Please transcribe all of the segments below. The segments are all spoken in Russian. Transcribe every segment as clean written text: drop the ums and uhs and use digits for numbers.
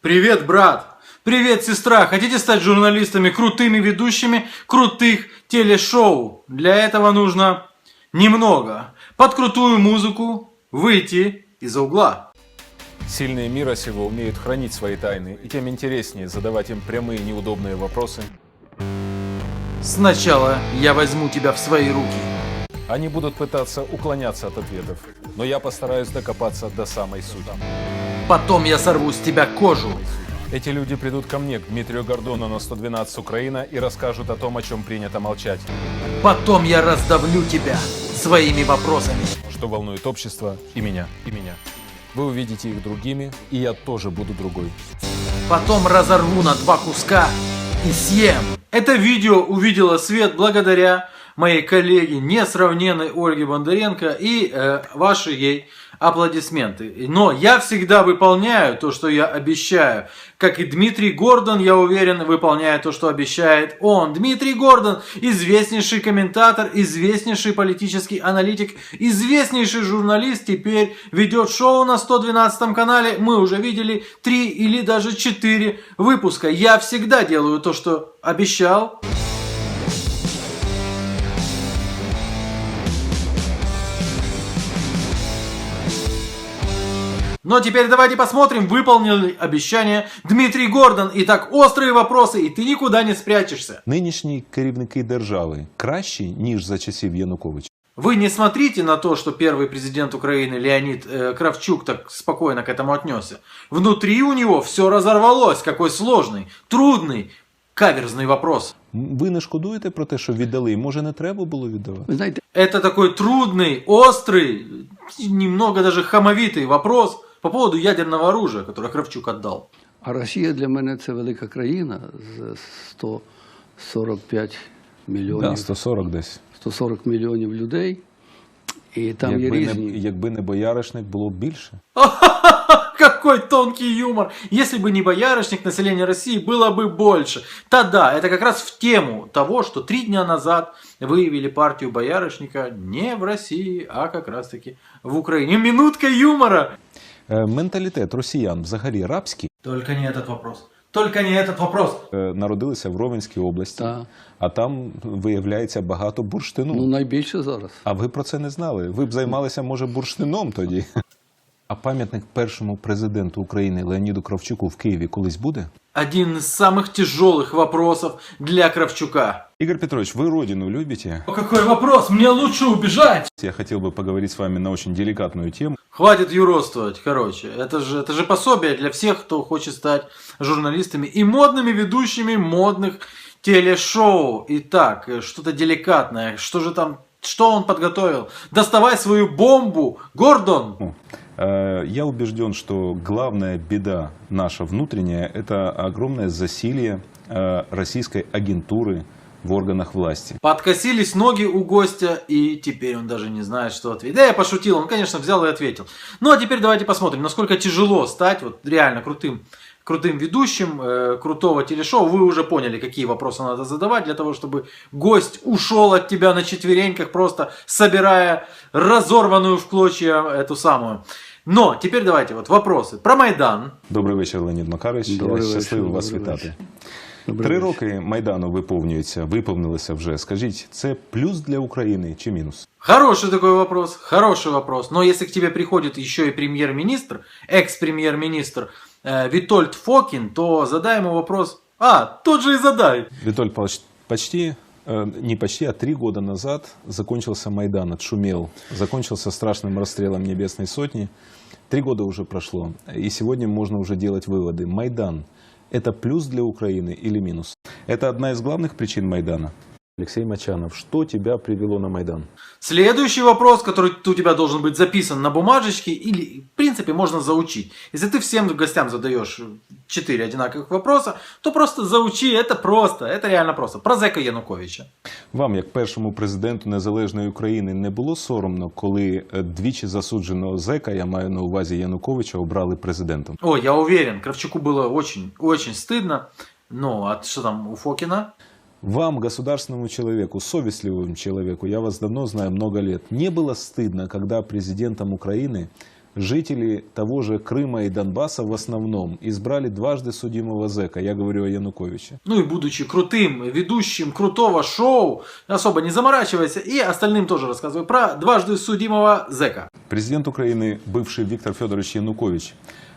Привет, брат! Привет, сестра! Хотите стать журналистами, крутыми ведущими крутых телешоу? Для этого нужно немного. Под крутую музыку выйти из-за угла. Сильные мира сего умеют хранить свои тайны, и тем интереснее задавать им прямые неудобные вопросы. Сначала я возьму тебя в свои руки. Они будут пытаться уклоняться от ответов, но я постараюсь докопаться до самой сути. Потом я сорву с тебя кожу. Эти люди придут ко мне, к Дмитрию Гордону на 112 Украина, и расскажут о том, о чем принято молчать. Потом я раздавлю тебя своими вопросами. Что волнует общество и меня, и меня. Вы увидите их другими, и я тоже буду другой. Потом разорву на два куска и съем. Это видео увидело свет благодаря моей коллеге, несравненной Ольге Бондаренко, и ваши ей аплодисменты. Но я всегда выполняю то, что я обещаю. Как и Дмитрий Гордон, я уверен, выполняет то, что обещает он. Дмитрий Гордон, известнейший комментатор, известнейший политический аналитик, известнейший журналист, теперь ведет шоу на 112 канале. Мы уже видели 3 или даже 4 выпуска. Я всегда делаю то, что обещал. Но теперь давайте посмотрим, выполнил ли обещание Дмитрий Гордон. Итак, острые вопросы, и ты никуда не спрячешься. Нинішні керівники держави кращі, ніж за часів Януковича? Вы не смотрите на то, что первый президент Украины Леонид Кравчук так спокойно к этому отнесся. Внутри у него все разорвалось. Какой сложный, трудный, каверзный вопрос. Ви не шкодуєте про те, що віддали? Може, не треба було віддавати? Ви знаєте, Это такой трудный, острый, немного даже хамовитый вопрос по поводу ядерного оружия, которое Кравчук отдал. а Росія для мене це велика країна з 145 мільйонів, Да, 140 десь. 140 мільйонів людей. І там є різні. Якби не бояришник, було б більше. Какой тонкий юмор! Если бы не боярышник, населения России было бы больше. Тогда это как раз в тему того, что 3 дня назад выявили партию боярышника не в России, а как раз таки в Украине. Минутка юмора! Менталітет росіян взагалі рабський. Только не этот вопрос. Только не этот вопрос. Народилися в Ровенській області, Так. а там виявляється багато бурштину. Ну, найбільше зараз. А ви про це не знали? Ви б займалися, може, бурштином тоді? А пам'ятник першому президенту України Леоніду Кравчуку в Києві колись буде? Один из самых тяжелых вопросов для Кравчука. Игорь Петрович, вы родину любите? О, какой вопрос? Мне лучше убежать! Я хотел бы поговорить с вами на очень деликатную тему. Хватит юродствовать, короче. Это же пособие для всех, кто хочет стать журналистами и модными ведущими модных телешоу. Итак, что-то деликатное. Что же там, что он подготовил? Доставай свою бомбу, Гордон! Я убежден, что главная беда наша внутренняя – это огромное засилье российской агентуры в органах власти. Подкосились ноги у гостя, и теперь он даже не знает, что ответить. Да, я пошутил, он, конечно, взял и ответил. Ну, а теперь давайте посмотрим, насколько тяжело стать вот реально крутым ведущим крутого телешоу. Вы уже поняли, какие вопросы надо задавать для того, чтобы гость ушел от тебя на четвереньках, просто собирая разорванную в клочья эту самую. Но теперь давайте вот вопросы про Майдан. Добрий вечір, Леонід Макарович. Добрий Я вечір, щасливий вас добрий вітати. вечір. Добрий 3 вечір. роки Майдану виповнилися вже. Скажіть, це плюс для України чи мінус? Хороший такой вопрос, хороший вопрос. Но если к тебе приходит еще и премьер-министр, экс-премьер-министр Витольд Фокин, то задай ему вопрос. Тот же и задай. Витольд Павлович, не почти, а 3 года назад закончился Майдан, отшумел. Закончился страшным расстрелом Небесной Сотни. 3 года уже прошло. И сегодня можно уже делать выводы. Майдан – это плюс для Украины или минус? Это одна из главных причин Майдана. Алексей Мочанов, что тебя привело на Майдан? Следующий вопрос, который у тебя должен быть записан на бумажечке или, в принципе, можно заучить. Если ты всем гостям задаешь 4 одинаковых вопроса, то просто заучи, это просто, это реально просто. Про зека Януковича. Вам, як першому президенту незалежної України, не було соромно, коли двічі засудженого зека, я маю на увазі Януковича, обрали президентом? Ой, я уверен, Кравчуку было очень, очень стыдно. Ну, а что там у Фокина? Вам, государственному человеку, совестливому человеку, я вас давно знаю, много лет, не было стыдно, когда президентом Украины жители того же Крыма и Донбасса в основном избрали дважды судимого зэка. Я говорю о Януковиче. Ну и будучи крутым ведущим крутого шоу, особо не заморачивайся, и остальным тоже рассказывай про дважды судимого зэка. Президент Украины, бывший Виктор Федорович Янукович,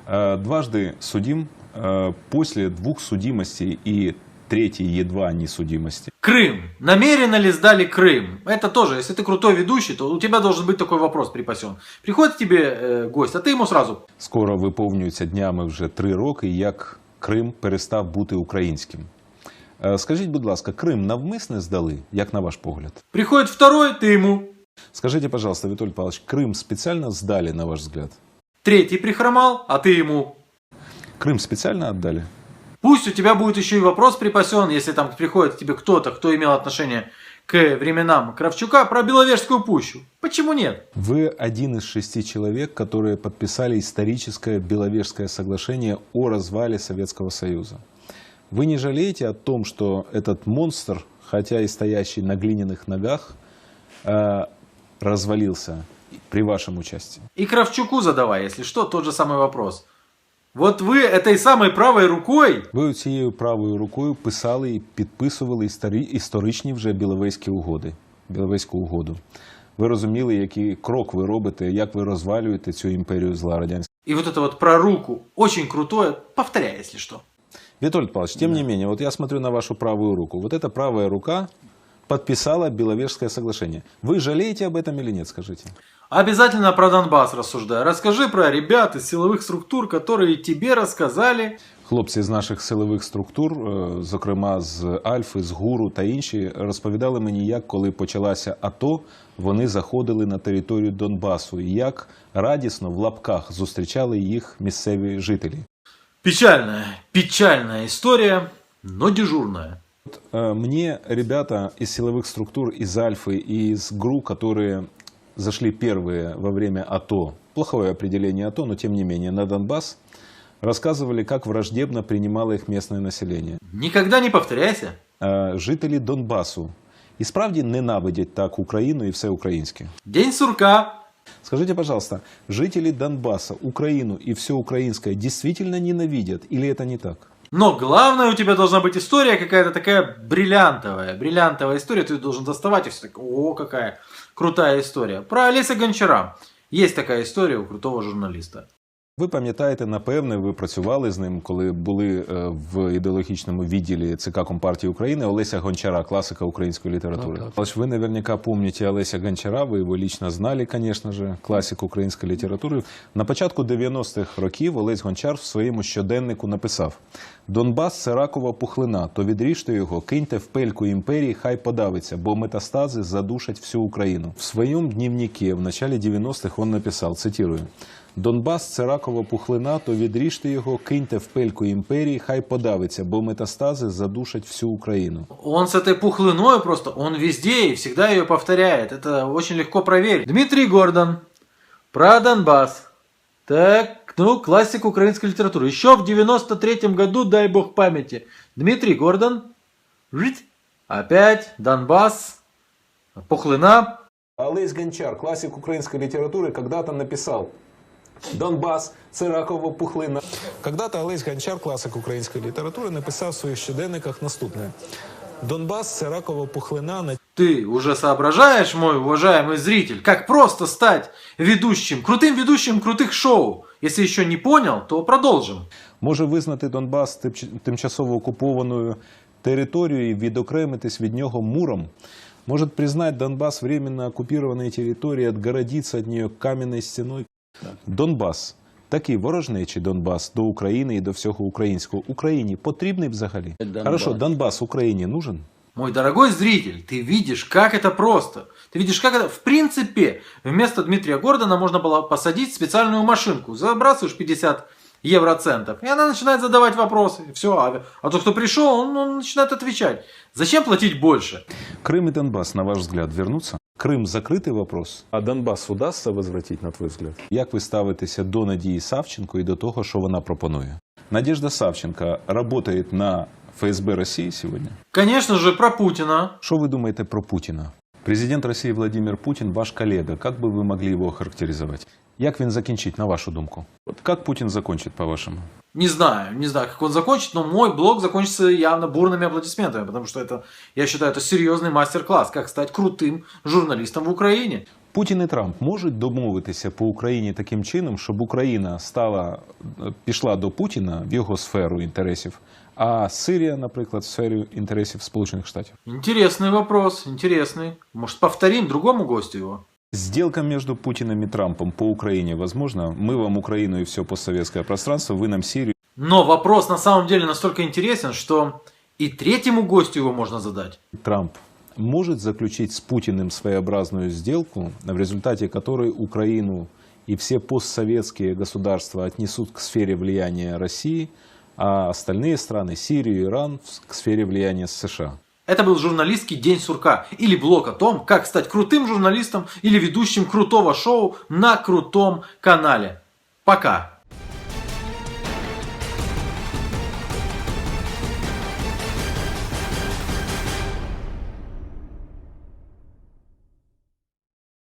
дважды судим после 2 судимостей и 3-й едва не судимости. Крым. Намеренно ли сдали Крым? Это тоже, если ты крутой ведущий, то у тебя должен быть такой вопрос припасен. Приходит к тебе гость, а ти йому сразу. Скоро виповнюються днями вже 3 роки, як Крим перестав бути українським. Скажіть, будь ласка, Крим навмисне здали, як на ваш погляд? Приходит второй, ты ему. Скажите, пожалуйста, Виталий Павлович, Крым специально сдали, на ваш взгляд? Третий прихромал, а ты ему. Крым специально отдали? Пусть у тебя будет еще и вопрос припасен, если там приходит к тебе кто-то, кто имел отношение к временам Кравчука, про Беловежскую пущу. Почему нет? Вы один из 6 человек, которые подписали историческое Беловежское соглашение о развале Советского Союза. Вы не жалеете о том, что этот монстр, хотя и стоящий на глиняных ногах, развалился при вашем участии? И Кравчуку задавай, если что, тот же самый вопрос. Вот ви этой самой правою рукою. Ви цією правою рукою писали і підписували історичні вже Біловезькі угоди. Біловезьку угоду. Ви розуміли, який крок ви робите, як ви розвалюєте цю імперію зла радянська. И вот это вот про руку очень крутое. Повторяй, если что. Виталий Павлович, тем не менее, вот я смотрю на вашу правую руку. Вот эта правая рука подписала Беловежское соглашение. Вы жалеете об этом или нет, скажите? Обязательно про Донбасс рассуждай. Расскажи про ребят из силовых структур, которые тебе рассказали. Хлопці з наших силових структур, зокрема з Альфи, з ГУРу та інші, розповідали мені, як коли почалася АТО, вони заходили на територію Донбасу і як радісно в лапках зустрічали їх місцеві жителі. Печальная история, но дежурная. Мне ребята из силовых структур, из Альфы и из ГРУ, которые зашли первые во время АТО, плохое определение АТО, но тем не менее, на Донбасс, рассказывали, как враждебно принимало их местное население. Никогда не повторяйся. Жителі Донбасу і справді ненавидять так Україну і все українське. День сурка. Скажите, пожалуйста, жители Донбасса, Украину и все украинское действительно ненавидят или это не так? Но главное, у тебя должна быть история какая-то такая бриллиантовая. Бриллиантовая история, ты должен доставать и все так, о, какая крутая история. Про Олеся Гончара. Есть такая история у крутого журналиста. Ви пам'ятаєте, напевне, ви працювали з ним, коли були в ідеологічному відділі ЦК Компартії України Олеся Гончара, классика украинской литературы. Вы наверняка помните Олеся Гончара, ви його лично знали, конечно же, класик української літератури. На початку 90-х років Олесь Гончар в своєму щоденнику написав: «Донбас – це ракова пухлина, то відріжте його, киньте в пельку імперії, хай подавиться, бо метастази задушать всю Україну». В своєму дневнике в начале 90-х он написал, цитирую: «Донбас – це ракова пухлина, то відріжте його, киньте в пельку імперії, хай подавиться, бо метастази задушать всю Україну». Он с этой пухлиной просто, он везде и всегда ее повторяет. Это очень легко проверить. Дмитрий Гордон. Про Донбасс. Так, ну, классик украинской литературы. Еще в 93-м году, дай бог памяти, Дмитрий Гордон. Опять Донбасс. Пухлина. Олесь Гончар, классик украинской литературы, когда-то написал: «Донбас – це ракова пухлина». Когда-то Олесь Гончар, классик української літератури, написав в своїх щоденниках наступне: «Донбас – це ракова пухлина». Ты уже соображаешь, мой уважаемый зритель, как просто стать ведущим, крутым ведущим крутых шоу? Если еще не понял, то продолжим. Може визнати Донбас тимчасово окупованою територією і відокремитись від нього муром? Может признать Донбасс временно оккупированной территорией, отгородиться от нее каменной стеной? Донбас, такий ворожнечий Донбас до України і до всього українського, Україні потрібний взагалі? Хорошо, Донбас Україні нужен? Мой дорогой зритель, ты видишь, как это просто. Ты видишь, как это... В принципе, вместо Дмитрия Гордона можно было посадить специальную машинку. Забрасываешь 50 евроцентов, и она начинает задавать вопросы. Все, а тот, кто пришел, он начинает отвечать. Зачем платить больше? Крым и Донбасс, на ваш взгляд, вернутся? Крым – закрытый вопрос, а Донбас удастся возвратить, на твой взгляд? Як ви ставитеся до Надії Савченко і до того, що вона пропонує? Надежда Савченко работает на ФСБ России сегодня? Конечно же, про Путина. Что вы думаете про Путина? Президент России Владимир Путин – ваш коллега. Как бы вы могли его охарактеризовать? Як він закінчить, на вашу думку? Вот как Путин закончит, по-вашему? Не знаю, как он закончит, но мой блог закончится явно бурными аплодисментами, потому что это, я считаю, это серьезный мастер-класс, как стать крутым журналистом в Украине. Путін і Трамп можуть домовитися по Україні таким чином, щоб Україна пішла до Путіна в його сферу інтересів, а Сирія, наприклад, в сфері інтересів Сполучених Штатів? Интересный вопрос, интересный. Может, повторим другому гостю его? Сделка между Путиным и Трампом по Украине возможно? Мы вам Украину и все постсоветское пространство, вы нам Сирию. Но вопрос на самом деле настолько интересен, что и третьему гостю его можно задать. Трамп может заключить с Путиным своеобразную сделку, в результате которой Украину и все постсоветские государства отнесут к сфере влияния России, а остальные страны, Сирию, Иран, к сфере влияния США? Это был журналистский день сурка, или блог о том, как стать крутым журналистом или ведущим крутого шоу на крутом канале. Пока!